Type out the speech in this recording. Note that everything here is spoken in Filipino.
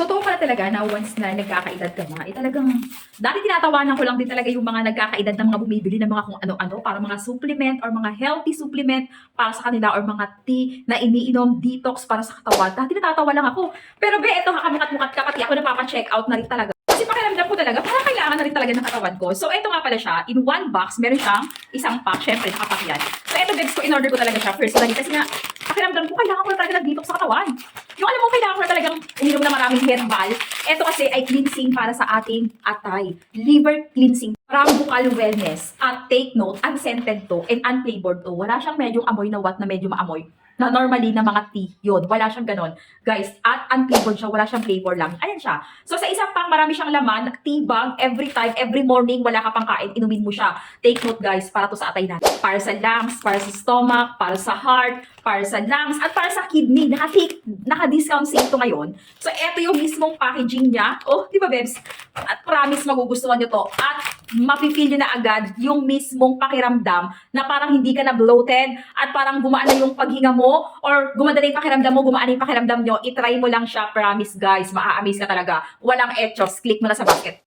totoo pala talaga na once na nagkakaedad ka na, talagang, dati tinatawanan ko lang din talaga yung mga nagkakaedad na mga bumibili ng mga kung ano-ano, para mga supplement or mga healthy supplement para sa kanila or mga tea na iniinom, detox para sa katawan. Dati natatawa lang ako. Pero be, eto kakamukat-mukat ka, pati ako napapa-check out na rin talaga. Kasi pakiramdam ko talaga, parang kailangan na rin talaga ng katawan ko. So, eto nga pala siya. In one box, meron siyang isang pack. Syempre, nakapack yan. So, eto, babes ko, in-order ko talaga siya personally. Kasi nga, pakiramdam ko, kailangan ko na talaga ng detox sa katawan. Yung alam mo, kailangan ko na talagang uminom na maraming herbal. Ito kasi ay cleansing para sa ating atay. Liver cleansing. From Bucal Wellness. At take note, unscented to and unflavored to. Wala siyang medyo amoy na what na medyo maamoy. Na normally na mga tea, yun. Wala siyang ganon. Guys, at unflavored siya, wala siyang flavor lang. Ayan siya. So sa isang pang marami siyang laman, tea bag, every time, every morning, wala ka pang kain, inumin mo siya. Take note guys, para to sa atay natin. Para sa lungs, para sa stomach, para sa heart, para sa lungs, at para sa kidney. Naka-discount sale to ngayon. So eto yung mismong packaging niya. Oh, di ba Bebs? At promise magugustuhan nyo to. At mapipil nyo na agad yung mismong pakiramdam na parang hindi ka na bloated at parang gumaan na yung paghinga mo or gumanda na yung pakiramdam mo, gumaan na yung pakiramdam nyo, itry mo lang siya, promise guys, maa-amaze ka talaga. Walang etchos, click mo na sa basket.